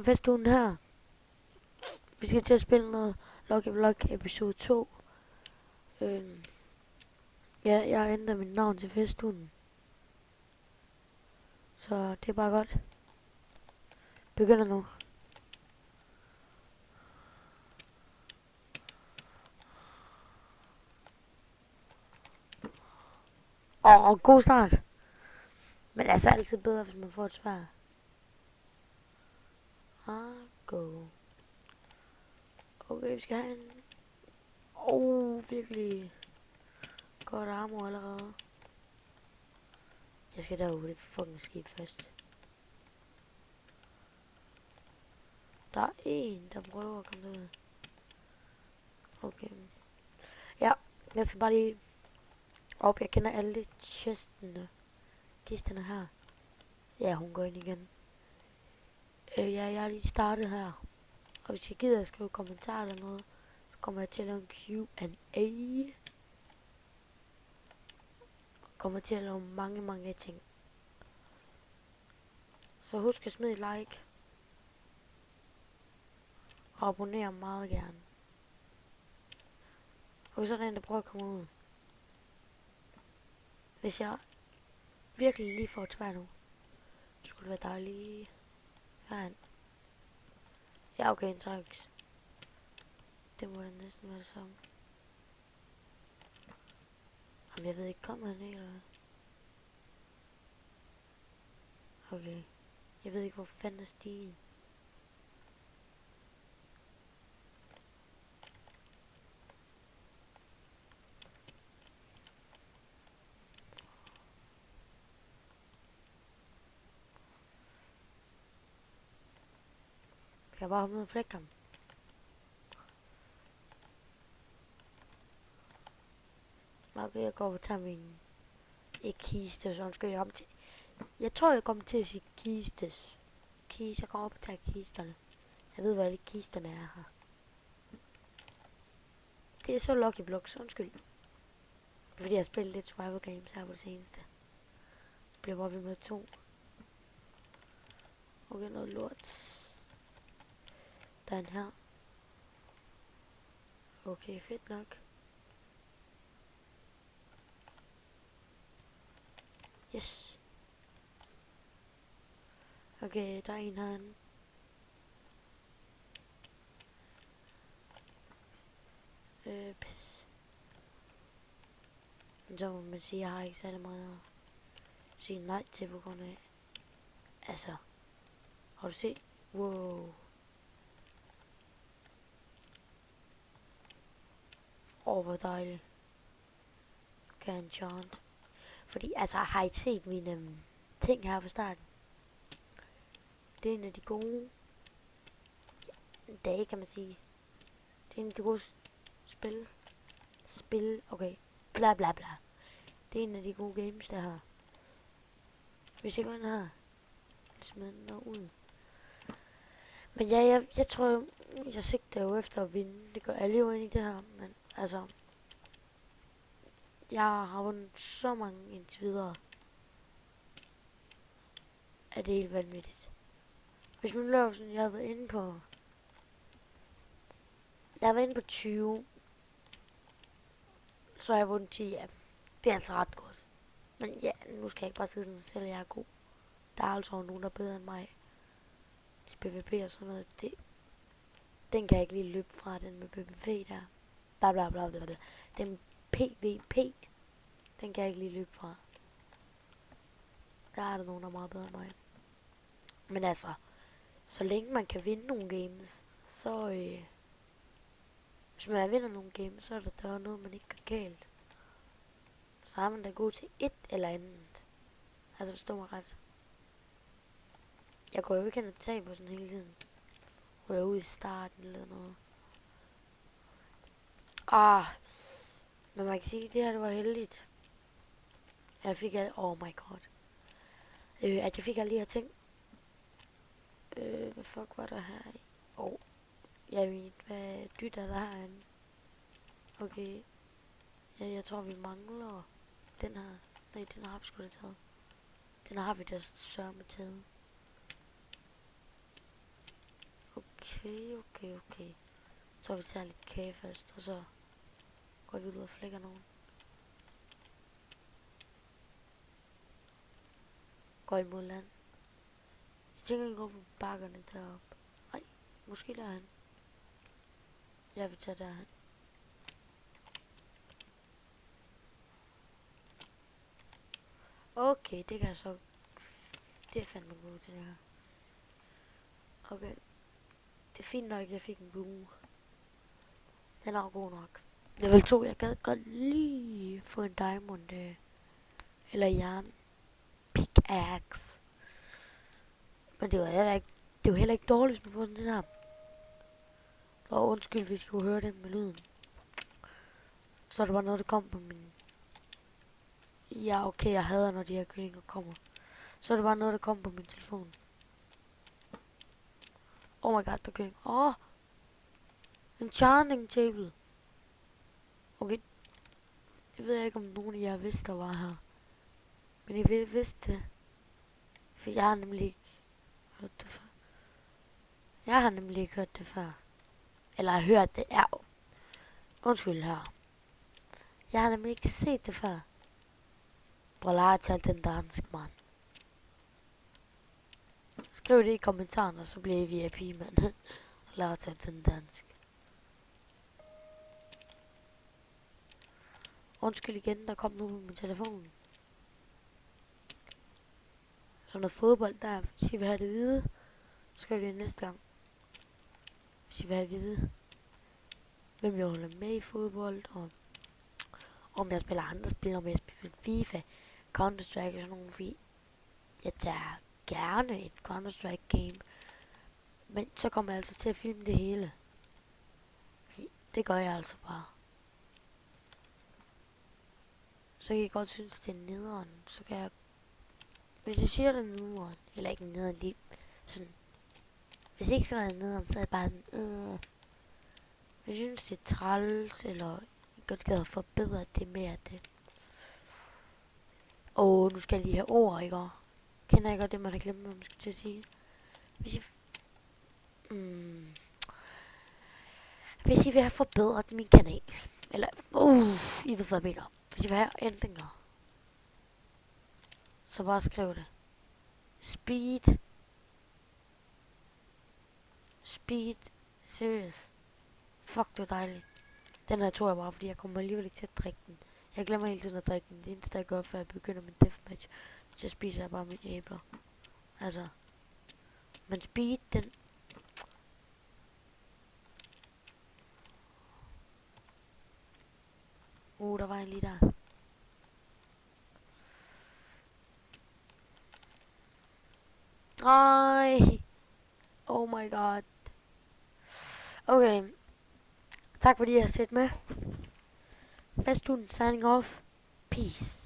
om festugen her. Vi skal til at spille noget Lucky Block episode 2. Ja, jeg ændrer mit navn til festugen. Så det er bare godt. Begynder nu. God start. Men altså altid bedre, hvis man får et svar. Go. Okay, vi skal have en... virkelig godt armor allerede. Jeg skal derude, det er fucking skidt først. Der er en, der prøver at komme derud. Okay. Ja, jeg skal bare lige op. Jeg kender alle kisterne her. Ja, hun går ind igen. Jeg er lige startet her. Og hvis jeg gider at skrive kommentarer eller noget, så kommer jeg til at lave en Q&A. Kommer til at lave mange ting. Så husk at smide et like. Og abonner meget gerne. Og så er der en, der prøver at komme ud. Hvis jeg virkelig lige får et svær nu, så skulle det være dejligt. Herhen. Ja, okay, en træks. Det må da næsten være det samme. Jamen, jeg ved ikke, kommer han ikke, eller hvad? Okay. Jeg ved ikke, hvor fanden er stigen. Kan jeg bare hoppe ned og flække ham? Okay, jeg går op og tager min... Ikke kiste, så skal jeg komme til... Jeg tror, jeg kommer til at sige kistes. Jeg går op og tager kisterne. Jeg ved, hvor alle kisterne er her. Det er så Lucky Blocks, undskyld. Fordi jeg har spillet lidt survival games her på det seneste. Så bliver jeg bare ved med 2. Okay, noget lort. Der er en her. Okay, fedt nok. Yes. Okay, der er en herinde. Pis. Men så må man sige, at jeg har ikke særlig meget at sige nej til på grund af. Altså. Har du set? Wow. Hvor dejligt. Kan en chant. Fordi, altså, har I set mine ting her på starten? Det er en af de gode dage, kan man sige. Det er en af de gode spil, okay. Bla bla bla. Det er en af de gode games, der har. Hvis jeg går ind her, smider den ud. Men ja, jeg tror, jeg sigter jo efter at vinde. Det gør alle jo ind i det her, men altså... Jeg har vundet så mange indtil videre. At det er helt vanvittigt. Hvis man laver sådan, jeg har været inde på... Jeg har været inde på 20. Så har jeg vundet 10 af dem. Det er altså ret godt. Men ja, nu skal jeg ikke bare sige sådan selv, at jeg er god. Der er altså nogen, der er bedre end mig. Til PvP og sådan noget. Den kan jeg ikke lige løbe fra, den med PvP der. Bla bla bla bla bla. Den PvP. Den kan jeg ikke lige løbe fra. Der er der nogen, der er meget bedre end mig. Men altså, så længe man kan vinde nogle games, så hvis man vinder nogle games, så er der noget, man ikke kan galt. Så er man da god til et eller andet. Altså forstå mig ret. Jeg går jo ikke hen og taber sådan hele tiden. Rører ud i starten eller noget. Men man kan sige, at det her det var heldigt. Jeg fik alle... Oh my god. At jeg fik alle de her ting. Hvad fuck var der her i? Jeg ved, hvad dyt er der herinde? Okay. Ja, jeg tror vi mangler den her. Nej, den har vi sgu da taget. Den har vi da sørme taget. Okay. Så vi tager lidt kage først, og så går vi ud og flækker nogen. Går imod land. Jeg tænker, at gå på bakkerne deroppe. Nej, måske derhen. Jeg vil tage derhen. Okay, det kan jeg så. Det er fandme godt, det her. Okay. Det er fint nok, at jeg fik en bue. Den er god nok. Level 2, jeg gad godt lige få en diamond, eller jern pickaxe. Men det var heller ikke dårligt, hvis man får sådan den her. Og undskyld, hvis I kunne høre den med lyden. Så er det bare noget, der kom på min. Ja, okay, jeg hader, når de her kyllinger kommer. Så er det bare noget, der kom på min telefon. Oh my god, der er kylling. Enchanting table. Okay. Jeg ved ikke, om nogen af jer vidste, der var her. Men I vidste det. For jeg har nemlig ikke hørt det før. Jeg har nemlig ikke hørt det før. Eller har hørt det. Ja. Undskyld her. Jeg har nemlig ikke set det før. Prøv at tage den dansk, mand. Skriv det i kommentarerne, så bliver I VIP, mand. Lad os tage den dansk. Undskyld igen, der kom noget på min telefon. Så noget fodbold der. Hvis I vil have det hvide, så skal vi det næste gang. Hvis I vil have det hvide. Hvem jeg holder med i fodbold, og om jeg spiller andre spil, om jeg spiller FIFA, Counter-Strike og sådan nogle, fordi jeg tager gerne et Counter-Strike game. Men så kommer jeg altså til at filme det hele. Fordi det gør jeg altså bare. Så kan I godt synes, at det er nederen. Så kan jeg. Hvis jeg siger, det er nederen. Eller ikke nederen lige. Sådan. Hvis ikke sådan noget nederen, så er det bare sådan. Hvis jeg synes, det er træls. Eller jeg godt gad at forbedre det mere af det. Nu skal jeg lige have ord, ikke? Kender jeg godt det, man har glemt, hvad man skal til at sige. Hvis I. Hvis I vil have forbedret min kanal. Eller. I ved, hvad jeg mener. Hvis I vil have ændringer. Så bare skriv det. Speed. Serious. Fuck, det er dejligt. Den her tog jeg bare, fordi jeg kommer alligevel ikke til at drikke den. Jeg glemmer hele tiden at drikke den. Det eneste, jeg gør, før jeg begynder med deathmatch, så spiser jeg bare mine æbler. Altså. Men speed, den. Der var en lige der. Ej. Oh my god. Okay. Tak fordi I har set med. Festugen signing off. Peace.